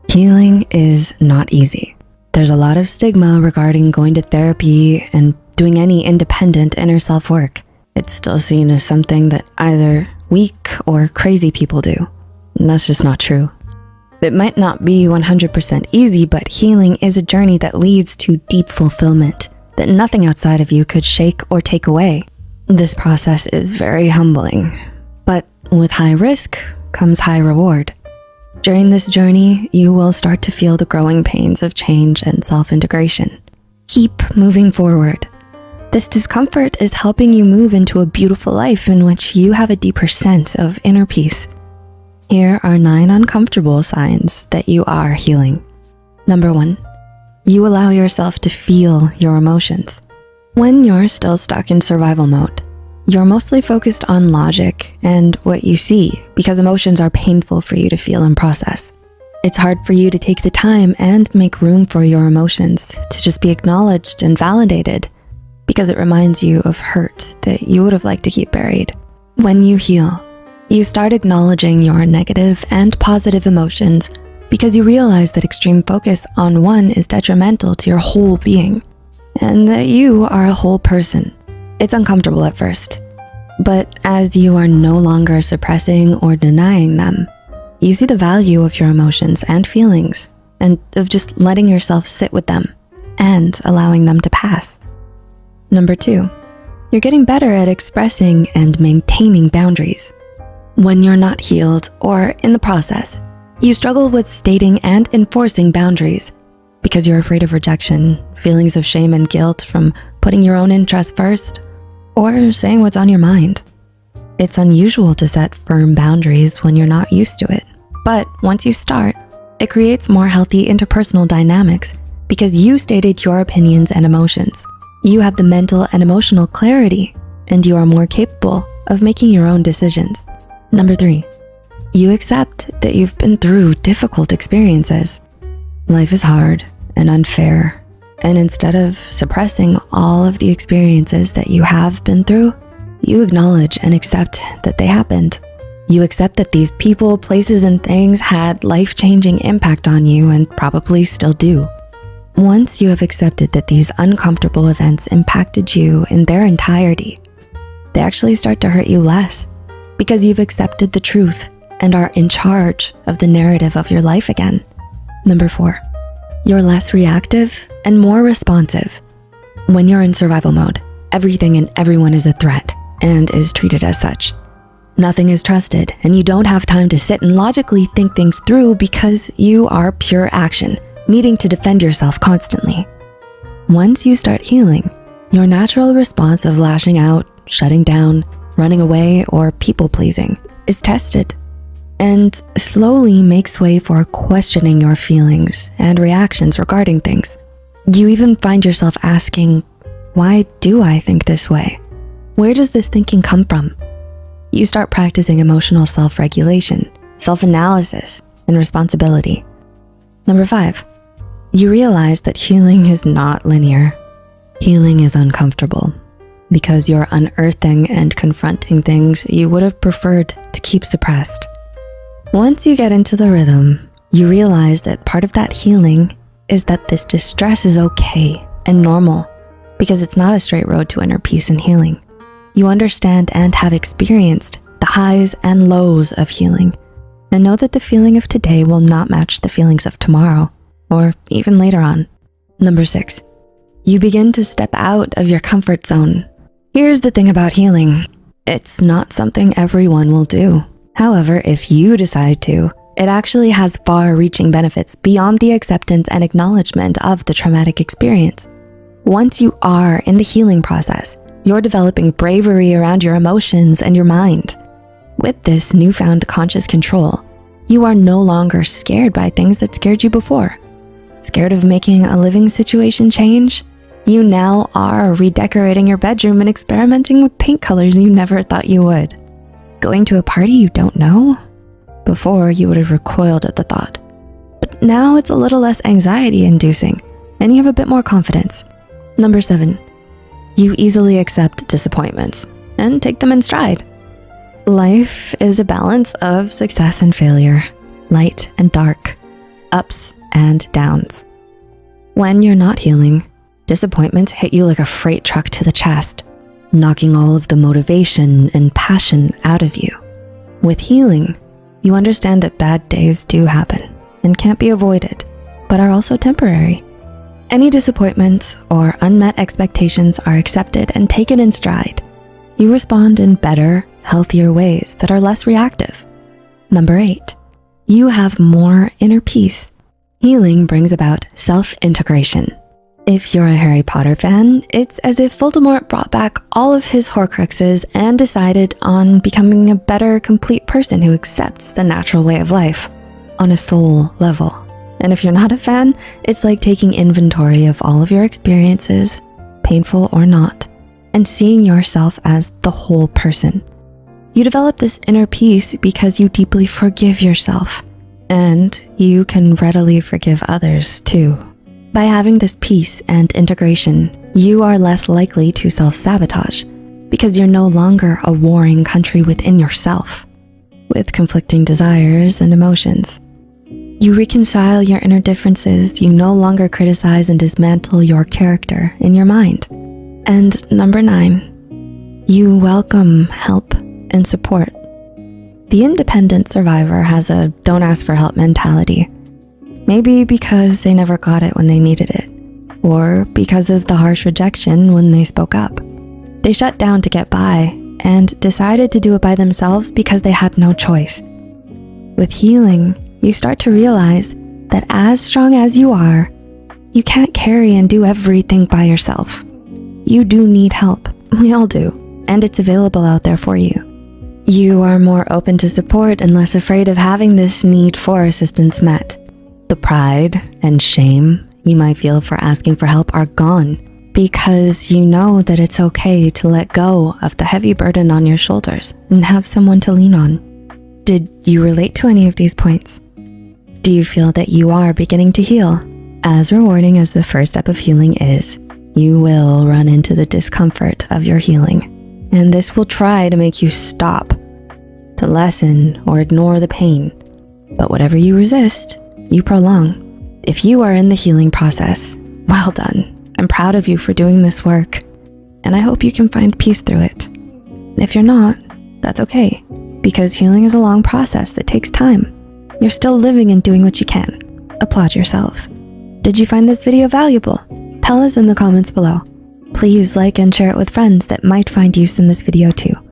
Healing is not easy. There's a lot of stigma regarding going to therapy and doing any independent inner self work. It's still seen as something that either weak or crazy people do. And that's just not true. It might not be 100% easy, but healing is a journey that leads to deep fulfillment that nothing outside of you could shake or take away. This process is very humbling, but with high risk comes high reward. During this journey, you will start to feel the growing pains of change and self-integration. Keep moving forward. This discomfort is helping you move into a beautiful life in which you have a deeper sense of inner peace. Here are 9 uncomfortable signs that you are healing. Number 1, you allow yourself to feel your emotions. When you're still stuck in survival mode, you're mostly focused on logic and what you see because emotions are painful for you to feel and process. It's hard for you to take the time and make room for your emotions to just be acknowledged and validated because it reminds you of hurt that you would have liked to keep buried. When you heal, you start acknowledging your negative and positive emotions because you realize that extreme focus on one is detrimental to your whole being and that you are a whole person. It's uncomfortable at first, but as you are no longer suppressing or denying them, you see the value of your emotions and feelings and of just letting yourself sit with them and allowing them to pass. Number 2, you're getting better at expressing and maintaining boundaries. When you're not healed or in the process, you struggle with stating and enforcing boundaries because you're afraid of rejection, feelings of shame and guilt from putting your own interests first, or saying what's on your mind. It's unusual to set firm boundaries when you're not used to it. But once you start, it creates more healthy interpersonal dynamics because you stated your opinions and emotions. You have the mental and emotional clarity, and you are more capable of making your own decisions. Number 3, you accept that you've been through difficult experiences. Life is hard and unfair, and instead of suppressing all of the experiences that you have been through, you acknowledge and accept that they happened. You accept that these people, places, and things had life-changing impact on you and probably still do. Once you have accepted that these uncomfortable events impacted you in their entirety, they actually start to hurt you less because you've accepted the truth and are in charge of the narrative of your life again. Number 4, you're less reactive and more responsive. When you're in survival mode, everything and everyone is a threat and is treated as such. Nothing is trusted, and you don't have time to sit and logically think things through because you are pure action, needing to defend yourself constantly. Once you start healing, your natural response of lashing out, shutting down, running away, or people-pleasing is tested and slowly makes way for questioning your feelings and reactions regarding things. You even find yourself asking, why do I think this way? Where does this thinking come from? You start practicing emotional self-regulation, self-analysis, and responsibility. Number 5, you realize that healing is not linear. Healing is uncomfortable because you're unearthing and confronting things you would have preferred to keep suppressed. Once you get into the rhythm, you realize that part of that healing is that this distress is okay and normal because it's not a straight road to inner peace and healing. You understand and have experienced the highs and lows of healing and know that the feeling of today will not match the feelings of tomorrow or even later on. Number 6, you begin to step out of your comfort zone. Here's the thing about healing. It's not something everyone will do. However, if you decide to, it actually has far-reaching benefits beyond the acceptance and acknowledgement of the traumatic experience. Once you are in the healing process, you're developing bravery around your emotions and your mind. With this newfound conscious control, you are no longer scared by things that scared you before. Scared of making a living situation change? You now are redecorating your bedroom and experimenting with paint colors you never thought you would. Going to a party you don't know? Before, you would have recoiled at the thought. But now it's a little less anxiety-inducing, and you have a bit more confidence. Number 7, you easily accept disappointments and take them in stride. Life is a balance of success and failure, light and dark. ups and downs. When you're not healing, disappointments hit you like a freight truck to the chest, knocking all of the motivation and passion out of you. With healing, you understand that bad days do happen and can't be avoided, but are also temporary. Any disappointments or unmet expectations are accepted and taken in stride. You respond in better, healthier ways that are less reactive. Number 8, you have more inner peace. Healing brings about self-integration. If you're a Harry Potter fan, it's as if Voldemort brought back all of his Horcruxes and decided on becoming a better, complete person who accepts the natural way of life on a soul level. And if you're not a fan, it's like taking inventory of all of your experiences, painful or not, and seeing yourself as the whole person. You develop this inner peace because you deeply forgive yourself, and you can readily forgive others too. By having this peace and integration, you are less likely to self-sabotage because you're no longer a warring country within yourself with conflicting desires and emotions. You reconcile your inner differences. You no longer criticize and dismantle your character in your mind. And number 9, you welcome help and support. The independent survivor has a don't ask for help mentality. Maybe because they never got it when they needed it, or because of the harsh rejection when they spoke up. They shut down to get by and decided to do it by themselves because they had no choice. With healing, you start to realize that as strong as you are, you can't carry and do everything by yourself. You do need help. We all do, and it's available out there for you. You are more open to support and less afraid of having this need for assistance met. The pride and shame you might feel for asking for help are gone because you know that it's okay to let go of the heavy burden on your shoulders and have someone to lean on. Did you relate to any of these points? Do you feel that you are beginning to heal? As rewarding as the first step of healing is, you will run into the discomfort of your healing, and this will try to make you stop, to lessen or ignore the pain. But whatever you resist, you prolong. If you are in the healing process, well done. I'm proud of you for doing this work, and I hope you can find peace through it. If you're not, that's okay, because healing is a long process that takes time. You're still living and doing what you can. Applaud yourselves. Did you find this video valuable? Tell us in the comments below. Please like and share it with friends that might find use in this video too.